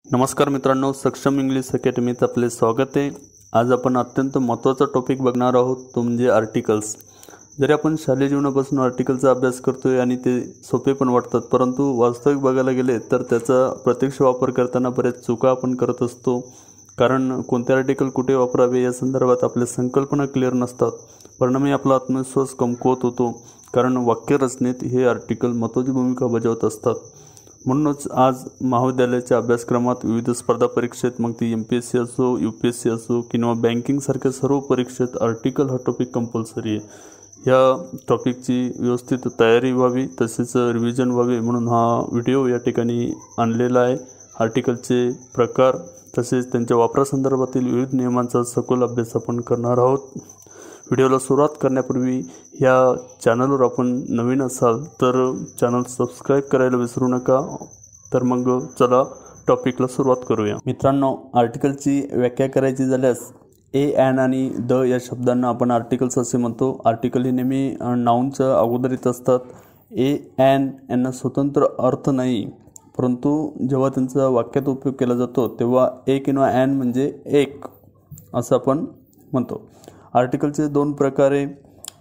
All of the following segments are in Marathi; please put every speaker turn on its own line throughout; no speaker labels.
नमस्कार मित्रांनो, सक्षम इंग्लिश अकॅडमीत आपले स्वागत आहे। आज आपण अत्यंत महत्त्वाचा टॉपिक बघणार आहोत, तो म्हणजे आर्टिकल्स। जरी आपण शालेय जीवनापासून आर्टिकलचा अभ्यास करतोय आणि ते सोपे पण वाटतात, परंतु वास्तविक बघायला गेले तर त्याचा प्रत्यक्ष वापर करताना बरेच चुका आपण करत असतो। कारण कोणते आर्टिकल कुठे वापरावे या संदर्भात आपल्या संकल्पना क्लिअर नसतात। परिणामी आपला आत्मविश्वास कमकुवत होतो, कारण वाक्यरचनेत हे आर्टिकल महत्त्वाची भूमिका बजावत असतात। म्हणूनच आज महाविद्यालयाच्या अभ्यासक्रमात विविध स्पर्धा परीक्षेत, मग ती MPSC असो, UPSC असो किंवा बँकिंग सारख्या सर्व परीक्षेत आर्टिकल हा टॉपिक कंपल्सरी आहे। या टॉपिकची व्यवस्थित तयारी व्हावी, तसेच रिव्हिजन व्हावी म्हणून हा व्हिडिओ या ठिकाणी आणलेला आहे। आर्टिकलचे प्रकार तसेच त्यांच्या वापरासंदर्भातील विविध नियमांचा सखोल अभ्यास आपण करणार आहोत। व्हिडिओला सुरुवात करण्यापूर्वी या चॅनलवर आपण नवीन असाल तर चॅनल सबस्क्राईब करायला विसरू नका। तर मग चला टॉपिकला सुरुवात करूया। मित्रांनो, आर्टिकलची व्याख्या करायची झाल्यास ए, ॲन आणि द या शब्दांना आपण आर्टिकल्स असे म्हणतो। आर्टिकल हे नेहमी नाऊनच्या अगोदर येत असतात। ए, ॲन यांना स्वतंत्र अर्थ नाही, परंतु जेव्हा त्यांचा वाक्यात उपयोग केला जातो तेव्हा ए किंवा ॲन म्हणजे एक असं आपण म्हणतो। आर्टिकलचे दोन प्रकार आहे,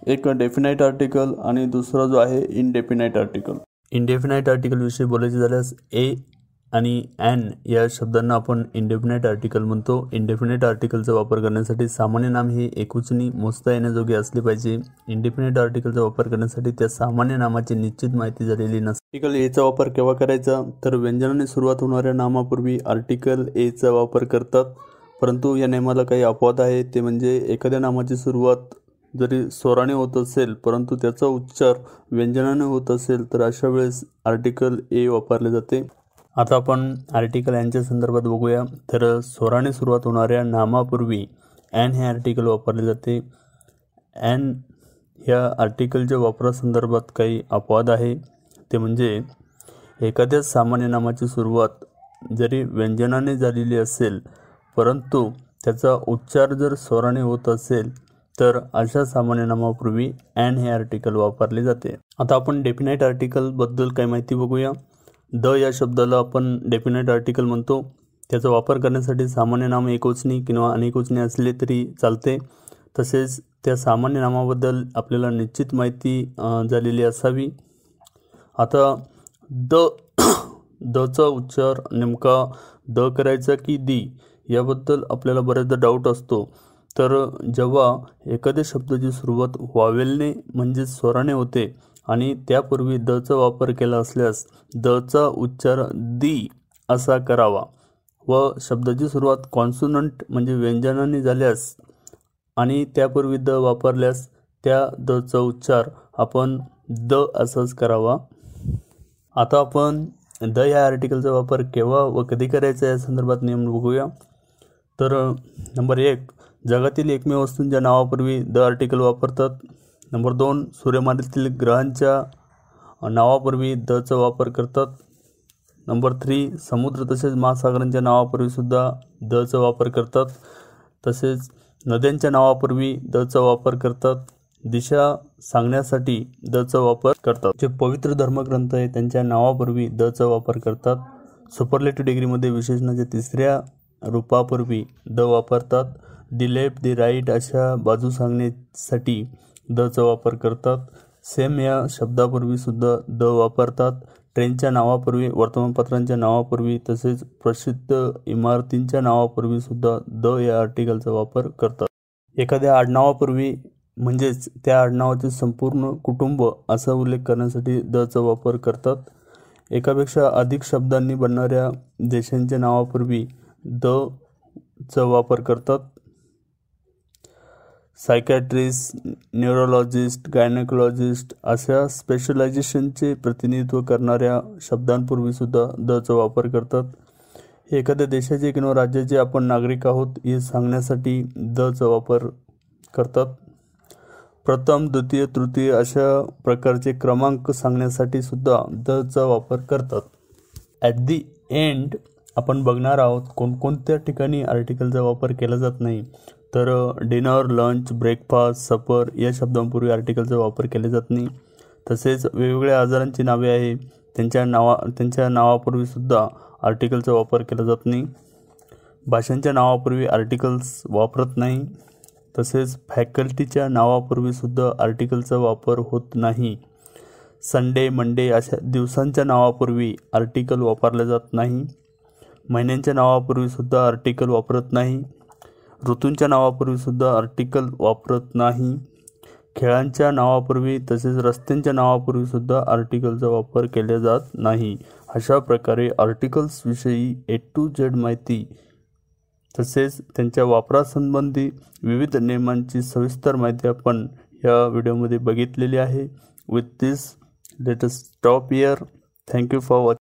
एक डेफिनाइट आर्टिकल आणि दुसरा जो आहे इनडेफिनाइट आर्टिकल। इनडेफिनाइट आर्टिकल विषयी बोलायचे झाल्यास ए आणि ॲन या शब्दांना आपण इनडेफिनाइट आर्टिकल म्हणतो। इनडेफिनाइट आर्टिकलचा वापर करण्यासाठी सामान्य नाम हे एकवचनी मोजता येण्याजोगे असले पाहिजे। इनडेफिनाइट आर्टिकलचा वापर करण्यासाठी त्या सामान्य नामाची निश्चित माहिती झालेली नसते। आर्टिकल एचा वापर केव्हा करायचा, तर व्यंजनाने सुरुवात होणाऱ्या नामापूर्वी आर्टिकल एचा वापर करतात। परंतु या नियमाला काही अपवाद आहे, ते म्हणजे एखाद्या नामाची सुरुवात जरी स्वराने होत असेल परंतु त्याचा उच्चार व्यंजनाने होत असेल तर अशा वेळेस आर्टिकल ए वापरले जाते। आता आपण आर्टिकल ॲनच्या संदर्भात बघूया। तर स्वराने सुरुवात होणाऱ्या नामापूर्वी ॲन हे आर्टिकल वापरले जाते। ॲन ह्या आर्टिकलच्या वापरासंदर्भात काही अपवाद आहे, ते म्हणजे एखाद्या सामान्य नामाची सुरुवात जरी व्यंजनाने झालेली असेल परंतु त्याचा उच्चार जर स्वराने होत असेल तर अशा सामान्य नामापूर्वी ॲन हे आर्टिकल वापरले जाते। आता आपण डेफिनाइट आर्टिकल बद्दल काही माहिती बघूया। द या शब्दाला आपण डेफिनाइट आर्टिकल म्हणतो। त्याचा वापर करण्यासाठी सामान्य नाम एकवचनी किंवा अनेकवचनी असले तरी चालते। तसेच त्या सामान्य नामाबद्दल आपल्याला निश्चित माहिती झालेली असावी। आता दचा उच्चार नेमका द करायचा की दी याबद्दल आपल्याला बरेचदा डाऊट असतो। तर जेव्हा एखाद्या शब्दाची सुरुवात वावेलने म्हणजे स्वराने होते आणि त्यापूर्वी दचा वापर केला असल्यास दचा उच्चार दी असा करावा, व शब्दाची सुरुवात कॉन्सोनंट म्हणजे व्यंजनाने झाल्यास आणि त्यापूर्वी द वापरल्यास त्या दचा उच्चार आपण द असाच करावा। आता आपण द या आर्टिकलचा वापर केव्हा व कधी करायचा या संदर्भात नियम बघूया। तर नंबर 1, जगातील एकमेव वस्तूंच्या नावापूर्वी द आर्टिकल वापरतात। नंबर 2, सूर्यमालेतील ग्रहांच्या नावापूर्वी दचा वापर करतात। नंबर 3, समुद्र तसेच महासागरांच्या नावापूर्वी सुद्धा दचा वापर करतात। तसेच नद्यांच्या नावापूर्वी दचा वापर करतात। दिशा सांगण्यासाठी दचा वापर करतात। जे पवित्र धर्मग्रंथ आहे त्यांच्या नावापूर्वी दचा वापर करतात। सुपरलेटिव्ह डिग्रीमध्ये विशेषणाच्या तिसऱ्या रूपापूर्वी द वापरतात। दी लेफ्ट, दी राईट अशा बाजू सांगण्यासाठी दचा वापर करतात। सेम या शब्दापूर्वी सुद्धा द वापरतात। ट्रेनच्या नावापूर्वी, वर्तमानपत्रांच्या नावापूर्वी तसेच प्रसिद्ध इमारतींच्या नावापूर्वी सुद्धा द या आर्टिकलचा वापर करतात। एखाद्या आडनावापूर्वी म्हणजेच त्या आडनावाचे संपूर्ण कुटुंब असा उल्लेख करण्यासाठी दचा वापर करतात। एकापेक्षा अधिक शब्दांनी बनणाऱ्या देशांच्या नावापूर्वी द चा वापर करतात। सायकॅट्रिस्ट, न्यूरोलॉजिस्ट, गायनेकोलॉजिस्ट अशा स्पेशलायझेशनचे प्रतिनिधित्व करणाऱ्या शब्दांपूर्वी सुद्धा दचा वापर करतात। एखाद्या देशाचे किंवा राज्याचे आपण नागरिक आहोत हे सांगण्यासाठी दचा वापर करतात। प्रथम, द्वितीय, तृतीय अशा प्रकारचे क्रमांक सांगण्यासाठी सुद्धा दचा वापर करतात। ॲट दी एंड आपण बघणार आहोत कोणकोणत्या ठिकाणी आर्टिकलचा वापर केला जात नाही। तर डिनर, लंच, ब्रेकफास्ट, सपर या शब्दांपूर्वी आर्टिकलचा वापर केला जात नाही। तसेच वेगवेगळ्या आजारांची नावे आहे त्यांच्या नावापूर्वी सुद्धा आर्टिकलचा वापर केला जात नाही. भाषांच्या नावापूर्वी आर्टिकल्स वापरत नाही. तसेच फॅकल्टीच्या नावापूर्वीसुद्धा आर्टिकलचा वापर होत नाही. संडे, मंडे अशा दिवसांच्या नावापूर्वी आर्टिकल वापरले जात नाही. महिन्यांच्या नावापूर्वीसुद्धा आर्टिकल वापरत नाही. ऋतूंच्या नावापूर्वीसुद्धा आर्टिकल वापरत नाही. खेळांच्या नावापूर्वी तसेच रस्त्यांच्या नावापूर्वीसुद्धा आर्टिकलचा वापर केला जात नाही. अशा प्रकारे आर्टिकल्सविषयी A to Z माहिती तसेच त्यांच्या वापरासंबंधी विविध नियमांची सविस्तर माहिती आपण या व्हिडिओमध्ये बघितलेली आहे. With this let us stop here. Thank you for watching.